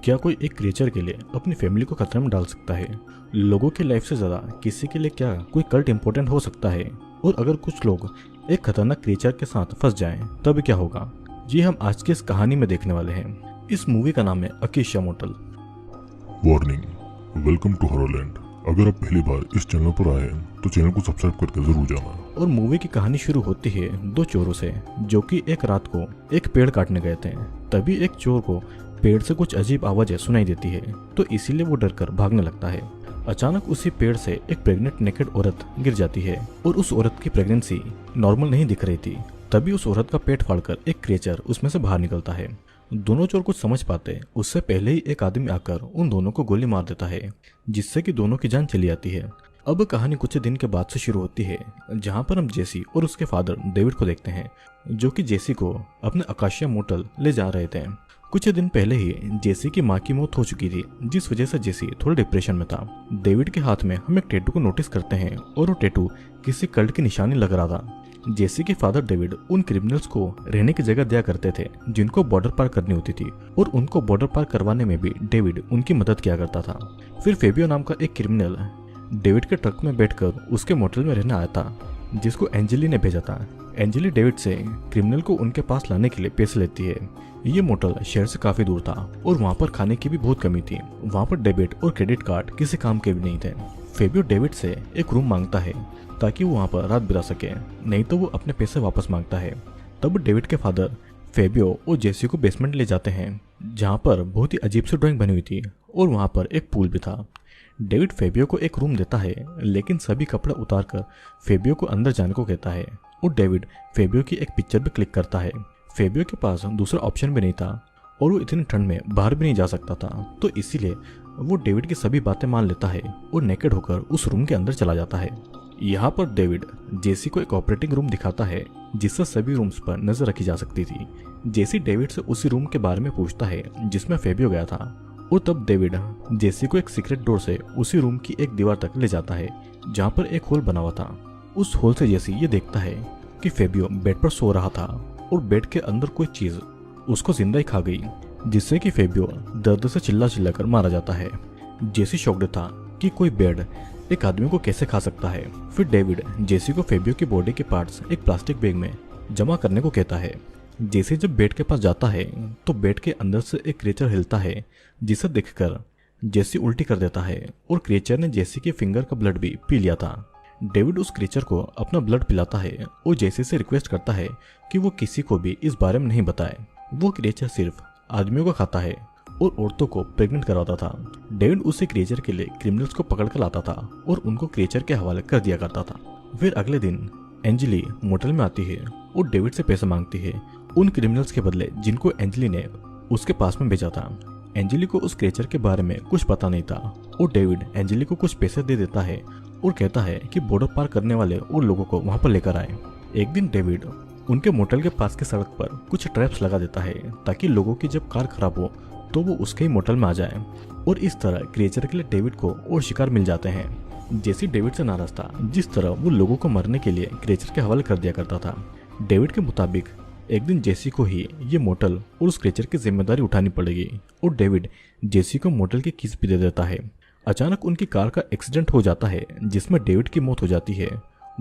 क्या कोई एक क्रिएचर के लिए अपनी फैमिली को खतरे में डाल सकता है? लोगों की लाइफ से ज़्यादा किसी के लिए क्या कोई कल्ट इम्पोर्टेंट हो सकता है? और अगर कुछ लोग एक खतरनाक क्रिएचर के साथ फंस जाएं, तब क्या होगा? जी हम आज की इस कहानी में देखने वाले हैं। इस मूवी का नाम है अकीशा motel. Warning, welcome to horrorland. अगर आप पहली बार इस चैनल पर आए हैं तो चैनल को सब्सक्राइब करके जरूर जाना। और मूवी की कहानी शुरू होती है दो चोरों से, जो कि एक रात को एक पेड़ काटने गए थे। तभी एक चोर को पेड़ से कुछ अजीब आवाजें सुनाई देती है, तो इसीलिए वो डरकर भागने लगता है। अचानक उसी पेड़ से एक प्रेग्नेंट नेकेड औरत गिर जाती है और उस औरत की प्रेगनेंसी नॉर्मल नहीं दिख रही थी। तभी उस औरत का पेट फाड़कर एक क्रिएचर उसमें से बाहर निकलता है। दोनों चोर कुछ समझ पाते उससे पहले ही एक आदमी आकर उन दोनों को गोली मार देता है, जिससे कि दोनों की जान चली जाती है। अब कहानी कुछ दिन के बाद से शुरू होती है, जहां पर हम जेसी और उसके फादर डेविड को देखते हैं, जो कि जेसी को अपने अकाशिया मोटल ले जा रहे थे। कुछ दिन पहले ही जेसी की मां की मौत हो चुकी थी, जिस वजह से जेसी थोड़ा डिप्रेशन में था। डेविड के हाथ में हम एक टैटू को नोटिस करते हैं और वो टैटू किसी कल्ट की निशानी लग रहा था। जेसी के फादर डेविड उन क्रिमिनल्स को रहने की जगह दिया करते थे जिनको बॉर्डर पार करनी होती थी, और उनको बॉर्डर पार करवाने में भी डेविड उनकी मदद किया करता था। फिर फेबियो नाम का एक क्रिमिनल डेविड के ट्रक में बैठकर उसके मोटल में रहने आया था, जिसको एंजेली ने भेजा था। एंजेली डेविड से क्रिमिनल को उनके पास लाने के लिए पैसे लेती है। ये मोटल शहर से काफी दूर था और वहाँ पर खाने की भी बहुत कमी थी। वहाँ पर डेबिट और क्रेडिट कार्ड किसी काम के भी नहीं थे। फेबियो डेविड से एक रूम मांगता है ताकि वो वहाँ पर रात बिता सके, नहीं तो वो अपने पैसे वापस मांगता है। तब डेविड के फादर फेबियो और जेसी को बेसमेंट ले जाते हैं, जहाँ पर बहुत ही अजीब सी ड्राइंग बनी हुई थी और वहाँ पर एक पूल भी था। डेविड फेबियो को एक रूम देता है, लेकिन सभी कपड़े उतारकर फेबियो को अंदर जाने को कहता है, और डेविड फेबियो की एक पिक्चर भी क्लिक करता है। फेबियो के पास दूसरा ऑप्शन भी नहीं था और वो इतनी ठंड में बाहर भी नहीं जा सकता था, तो इसीलिए वो डेविड की सभी बातें मान लेता है और नेकेड होकर उस रूम के अंदर चला जाता है। यहाँ पर डेविड जेसी को एक ऑपरेटिंग रूम दिखाता है, जिससे सभी रूम्स पर नजर रखी जा सकती थी। जेसी डेविड से उसी रूम के बारे में पूछता है जिसमें फेबियो गया था, और तब डेविड जेसी को एक सीक्रेट डोर से उसी रूम की एक दीवार तक ले जाता है, जहाँ पर एक होल बना हुआ था। उस होल से जेसी ये देखता है कि फेबियो बेड पर सो रहा था और बेड के अंदर कोई चीज उसको जिंदा ही खा गई, जिससे कि फेबियो दर्द से चिल्ला चिल्ला कर मारा जाता है। जेसी शॉक्ड था कि कोई बेड एक आदमी को कैसे खा सकता है। फिर डेविड जेसी को फेबियो की बॉडी के पार्ट्स एक प्लास्टिक बैग में जमा करने को कहता है। जेसी जब बेड के पास जाता है तो बेड के अंदर से एक क्रिएचर हिलता है, जिसे देखकर जेसी उल्टी कर देता है, और क्रिएचर ने जेसी के फिंगर का ब्लड भी पी लिया था। डेविड उस क्रिएचर को अपना ब्लड पिलाता है और जेसी से रिक्वेस्ट करता है कि वो किसी को भी इस बारे में नहीं बताए। वो क्रिएचर सिर्फ आदमियों को खाता है और औरतों को प्रेग्नेंट करवाता था। डेविड उसी क्रिएचर के लिए क्रिमिनल्स को पकड़ कर लाता था और उनको क्रिएचर के हवाले कर दिया करता था। फिर अगले दिन एंजेली मोटल में आती है और डेविड से पैसे मांगती है उन क्रिमिनल्स के बदले जिनको एंजेली ने उसके पास में भेजा था। एंजेली को उस क्रिएचर के बारे में कुछ पता नहीं था और डेविड एंजेली को कुछ पैसे दे देता है और कहता है कि बॉर्डर पार करने वाले और लोगों को वहां पर लेकर आए। एक दिन डेविड उनके मोटल के पास की सड़क पर कुछ ट्रैप्स लगा देता है, ताकि लोगों की जब कार खराब हो तो वो उसके ही मोटल में आ जाए, और इस तरह क्रिएचर के लिए डेविड को और शिकार मिल जाते हैं। जेसी डेविड से नाराज था जिस तरह वो लोगों को मरने के लिए क्रिएचर के हवाले कर दिया करता था। डेविड के मुताबिक एक दिन जेसी को ही ये मोटल और उस क्रिएचर की जिम्मेदारी उठानी पड़ेगी, और डेविड जेसी को मोटल की कीज भी दे देता है। अचानक उनकी कार का एक्सीडेंट हो जाता है, जिसमें डेविड की मौत हो जाती है।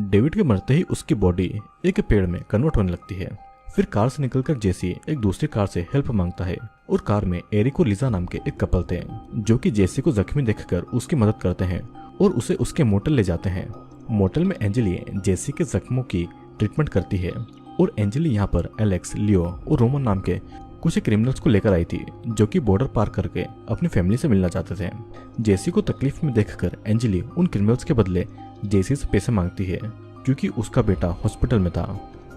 डेविड के मरते ही उसकी बॉडी एक पेड़ में कन्वर्ट होने लगती है। फिर कार से निकलकर जेसी एक दूसरी कार से हेल्प मांगता है, और कार में एरिक और लिजा नाम के एक कपल थे, जो कि जेसी को जख्मी देखकर उसकी मदद करते हैं और उसे उसके मोटल ले जाते हैं। मोटल में एंजेली जेसी के जख्मों की ट्रीटमेंट करती है, और एंजेली यहाँ पर एलेक्स, लियो और रोमन नाम के कुछ क्रिमिनल्स को लेकर आई थी, जो कि बॉर्डर पार करके अपनी फैमिली से मिलना चाहते थे। जेसी को तकलीफ में देखकर एंजेली उन क्रिमिनल्स के बदले जेसी से पैसे मांगती है, क्योंकि उसका बेटा हॉस्पिटल में था,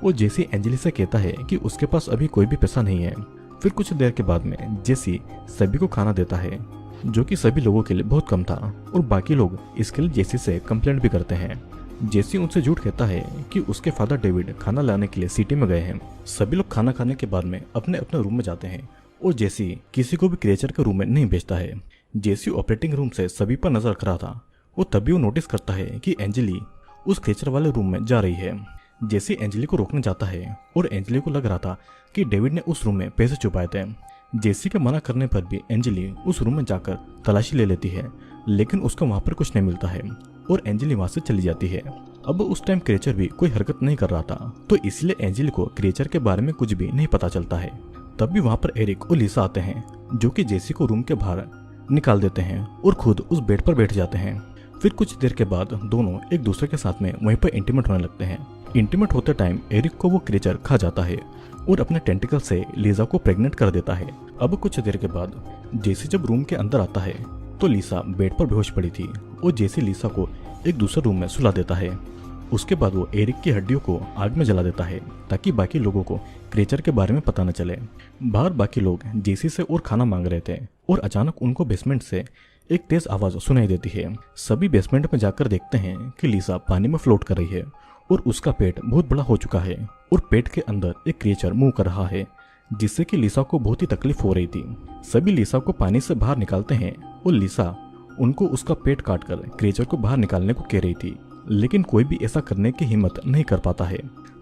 और जेसी एंजेली से कहता है कि उसके पास अभी कोई भी पैसा नहीं है। फिर कुछ देर के बाद में जेसी सभी को खाना देता है, जो कि सभी लोगों के लिए बहुत कम था, और बाकी लोग इसके लिए जेसी से कंप्लेंट भी करते हैं। जेसी उनसे झूठ कहता है कि उसके फादर डेविड खाना लाने के लिए सिटी में गए हैं। सभी लोग खाना खाने के बाद में अपने अपने रूम में जाते हैं, और जेसी किसी को भी क्रिएचर के रूम में नहीं भेजता है। जेसी ऑपरेटिंग रूम से सभी पर नजर रख रहा था, और तभी वो नोटिस करता है कि एंजेली उस क्रिएचर वाले रूम में जा रही है। जेसी एंजेली को रोकने जाता है, और एंजेली को लग रहा था कि डेविड ने उस रूम में पैसे छुपाए थे। जेसी के मना करने पर भी एंजेली उस रूम में जाकर तलाशी ले लेती है, लेकिन उसको वहां पर कुछ नहीं मिलता है और एंजेली वहां से चली जाती है। अब उस टाइम क्रिएचर भी कोई हरकत नहीं कर रहा था, तो इसलिए एंजेली को क्रिएचर के बारे में कुछ भी नहीं पता चलता है। तब भी वहां पर एरिक और लिसा आते हैं, जो कि जेसी को रूम के बाहर निकाल देते हैं और खुद उस बेड पर बैठ जाते हैं। फिर कुछ देर के बाद दोनों एक दूसरे के साथ में वहीं पर इंटीमेट होने लगते हैं। इंटीमेट होते टाइम एरिक को वो क्रिएचर खा जाता है और अपने टेंटिकल से लिसा को प्रेग्नेंट कर देता है। अब कुछ देर के बाद जेसी जब रूम के अंदर आता है तो लिसा बेड पर बेहोश पड़ी थी और जेसी लिसा को एक दूसरे रूम में सुला देता है। उसके बाद वो एरिक की हड्डियों को आग में जला देता है ताकि बाकी लोगों को क्रिएचर के बारे में पता न चले। बाहर बाकी लोग जेसी से और खाना मांग रहे थे और अचानक उनको बेसमेंट से एक तेज आवाज सुनाई देती है। सभी बेसमेंट में जाकर देखते हैं कि लिसा पानी में फ्लोट कर रही है और उसका पेट बहुत बड़ा हो चुका है और पेट के अंदर एक क्रिएचर मूव कर रहा है, जिससे कि लिसा को बहुत ही तकलीफ हो रही थी। सभी लिसा को पानी से बाहर निकालते हैं और लिसा उनको उसका पेट काटकर क्रिएचर को बाहर निकालने को कह रही थी, लेकिन कोई भी ऐसा करने की हिम्मत नहीं कर पाता है।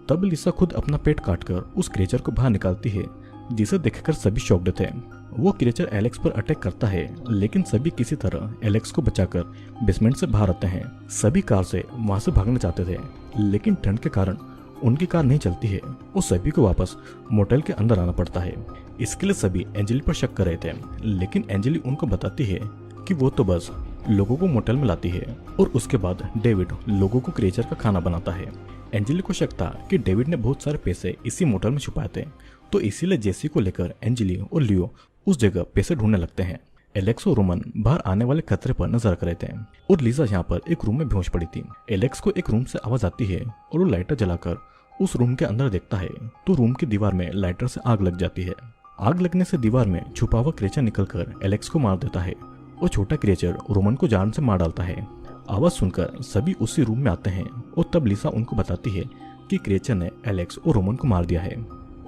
तब लिसा खुद अपना पेट काटकर उस क्रिएचर को बाहर निकालती है, जिसे देखकर सभी शॉक्ड थे। वो क्रिएचर एलेक्स पर अटैक करता है, लेकिन सभी किसी तरह एलेक्स को बचाकर बेसमेंट से बाहर आते हैं। सभी कार से वहां से भागना चाहते थे, लेकिन ठंड के कारण उनकी कार नहीं चलती है और सभी को वापस मोटेल के अंदर आना पड़ता है। इसके लिए सभी एंजेली पर शक कर रहे थे, लेकिन एंजेली उनको बताती है कि वो तो बस लोगों को मोटेल में लाती है और उसके बाद डेविड लोगों को क्रिएचर का खाना बनाता है। एंजेली को शक था कि डेविड ने बहुत सारे पैसे इसी मोटेल में छुपाए थे, तो इसीलिए जेसी को लेकर एंजेली और लियो उस जगह पैसे ढूंढने लगते हैं। एलेक्स और रोमन बाहर आने वाले खतरे पर नजर रख रहे थे और लिसा यहाँ पर एक रूम में बेहोश पड़ी थी। एलेक्स को एक रूम से आवाज आती है और वो लाइटर जलाकर उस रूम के अंदर देखता है तो रूम की दीवार में लाइटर से आग लग जाती है। आग लगने से दीवार में छुपा हुआ क्रिएचर निकलकर एलेक्स को मार देता है और छोटा क्रिएचर रोमन को जान से मार डालता है। आवाज सुनकर सभी उसी रूम में आते हैं और तब लिसा उनको बताती है कि क्रिएचर ने एलेक्स और रोमन को मार दिया है।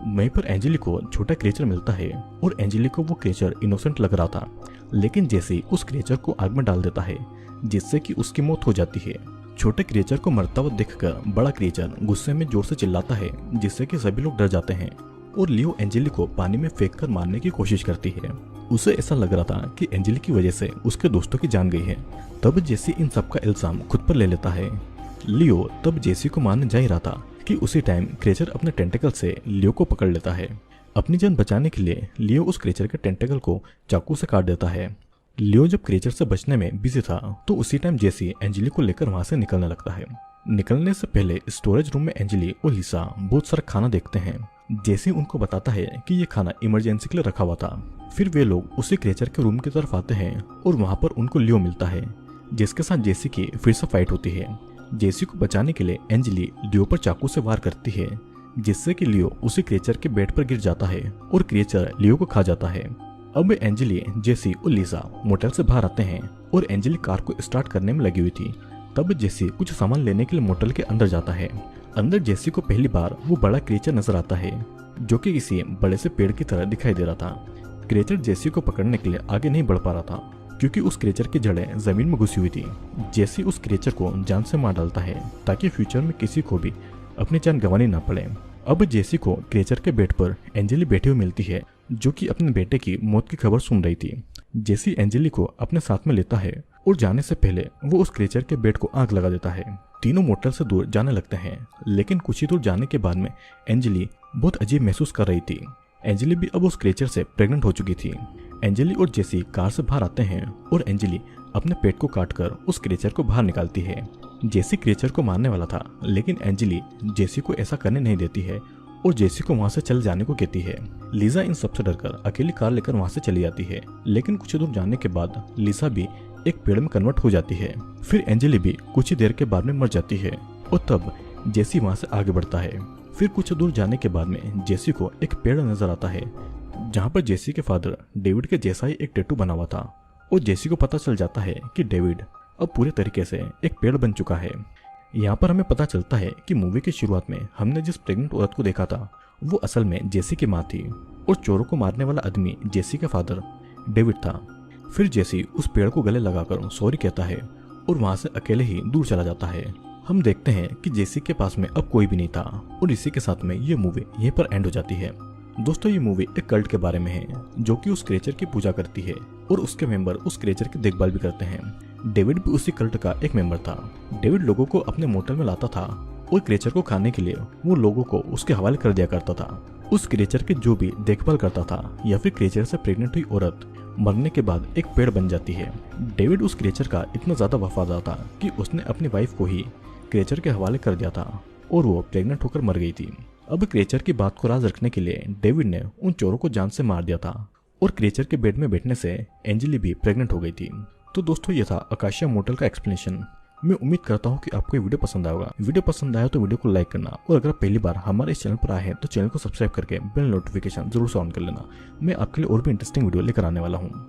वहीं पर एंजेली को छोटा क्रिएचर मिलता है और एंजेली को वो क्रिएचर इनोसेंट लग रहा था, लेकिन जैसे उस क्रिएचर को आग में डाल देता है, जिससे कि उसकी मौत हो जाती है। छोटे क्रिएचर को मरता हुआ देखकर बड़ा क्रिएचर गुस्से में जोर से चिल्लाता है, जिससे कि सभी लोग डर जाते हैं और लियो एंजेली को पानी में फेंक कर मारने की कोशिश करती है। उसे ऐसा लग रहा था कि एंजेली की वजह से उसके दोस्तों की जान गई है। तब जेसी इन सब का इल्जाम खुद पर ले लेता है। लियो तब जेसी को मारने जा ही रहा था कि उसी टाइम क्रिएचर अपने टेंटिकल से लियो को पकड़ लेता है। अपनी जान बचाने के लिए लियो उस क्रिएचर के टेंटिकल को चाकू से काट देता है। लियो जब क्रिएचर से बचने में बिजी था तो उसी टाइम जेसी एंजेली को लेकर वहां से निकलने लगता है। निकलने से पहले स्टोरेज रूम में एंजेली और लिसा बहुत सारा खाना देखते हैं। जेसी उनको बताता है कि ये खाना इमरजेंसी के लिए रखा हुआ था। फिर वे लोग उसी क्रिएचर के रूम की तरफ आते हैं और वहां पर उनको लियो मिलता है, जिसके साथ जेसी की फिर से फाइट होती है। जेसी को बचाने के लिए एंजेली लियो पर चाकू से वार करती है, जिससे कि लियो उसी क्रिएचर के बेड पर गिर जाता है और क्रिएचर लियो को खा जाता है। अब एंजेली, जेसी और लिसा मोटेल से बाहर आते हैं और एंजेली कार को स्टार्ट करने में लगी हुई थी। तब जेसी कुछ सामान लेने के लिए मोटेल के अंदर जाता है। अंदर जेसी को पहली बार वो बड़ा क्रिएचर नजर आता है, जो कि किसी बड़े से पेड़ की तरह दिखाई दे रहा था। क्रिएचर जेसी को पकड़ने के लिए आगे नहीं बढ़ पा रहा था, क्योंकि उस क्रिएचर की जड़ें जमीन में घुसी हुई थी। जेसी उस क्रिएचर को जान से मार डालता है ताकि फ्यूचर में किसी को भी अपनी जान गंवानी ना पड़े। अब जेसी को क्रिएचर के बेड पर एंजेली बैठी हुई मिलती है, जो कि अपने बेटे की मौत की खबर सुन रही थी। जेसी एंजेली को अपने साथ में लेता है और जाने से पहले वो उस क्रिएचर के बेड को आग लगा देता है। तीनों मोटेल से दूर जाने लगते हैं, लेकिन कुछ ही दूर जाने के बाद में एंजेली बहुत अजीब महसूस कर रही थी। एंजेली भी अब उस क्रिएचर से प्रेग्नेंट हो चुकी थी। एंजेली और जेसी कार से बाहर आते हैं और एंजेली अपने पेट को काटकर उस क्रिएचर को बाहर निकालती है। जेसी क्रिएचर को मारने वाला था, लेकिन एंजेली जेसी को ऐसा करने नहीं देती है और जेसी को वहां से चले जाने को कहती है। लिसा इन सबसे डरकर अकेली कार लेकर वहां से चली जाती है, लेकिन कुछ दूर जाने के बाद लिसा भी एक पेड़ में कन्वर्ट हो जाती है। फिर एंजेली भी कुछ ही देर के बाद में मर जाती है और तब जेसी वहां से आगे बढ़ता है। फिर कुछ दूर जाने के बाद में जेसी को एक पेड़ नजर आता है, जहाँ पर जेसी के फादर डेविड के जैसा ही एक टैटू बना हुआ था और जेसी को पता चल जाता है कि डेविड अब पूरे तरीके से एक पेड़ बन चुका है। यहाँ पर हमें पता चलता है कि मूवी की शुरुआत में हमने जिस प्रेग्नेंट औरत को देखा था वो असल में जेसी की माँ थी और चोरों को मारने वाला आदमी जेसी का फादर डेविड था। फिर जेसी उस पेड़ को गले लगाकर सॉरी कहता है और वहां से अकेले ही दूर चला जाता है। हम देखते हैं कि जेसी के पास में अब कोई भी नहीं था और इसी के साथ में ये मूवी यहीं पर एंड हो जाती है। दोस्तों ये मूवी एक कल्ट के बारे में है जो कि उस क्रिएचर की पूजा करती है और उसके मेंबर उस क्रिएचर की देखभाल भी करते हैं। डेविड भी उसी कल्ट का एक मेंबर था। डेविड लोगों को अपने मोटल में लाता था और क्रिएचर को खाने के लिए वो लोगों को उसके हवाले कर दिया करता था। उस क्रिएचर की जो भी देखभाल करता था या फिर क्रिएचर से प्रेग्नेंट हुई औरत मरने के बाद एक पेड़ बन जाती है। डेविड उस क्रिएचर का इतना ज्यादा वफादार था कि उसने अपनी वाइफ को ही क्रिएचर के हवाले कर दिया था और वो प्रेग्नेंट होकर मर गई थी। अब क्रिएचर की बात को राज रखने के लिए डेविड ने उन चोरों को जान से मार दिया था और क्रिएचर के बेड में बैठने से एंजेली भी प्रेग्नेंट हो गई थी। तो दोस्तों ये था अकाशिया मोटल का एक्सप्लेनेशन। मैं उम्मीद करता हूँ कि आपको ये वीडियो पसंद आएगा। वीडियो पसंद आया तो वीडियो को लाइक करना और अगर आप पहली बार हमारे इस चैनल पर आए हैं तो चैनल को सब्सक्राइब करके बेल नोटिफिकेशन जरूर से ऑन कर लेना। मैं आपके लिए और भी इंटरेस्टिंग वीडियो लेकर आने वाला हूँ।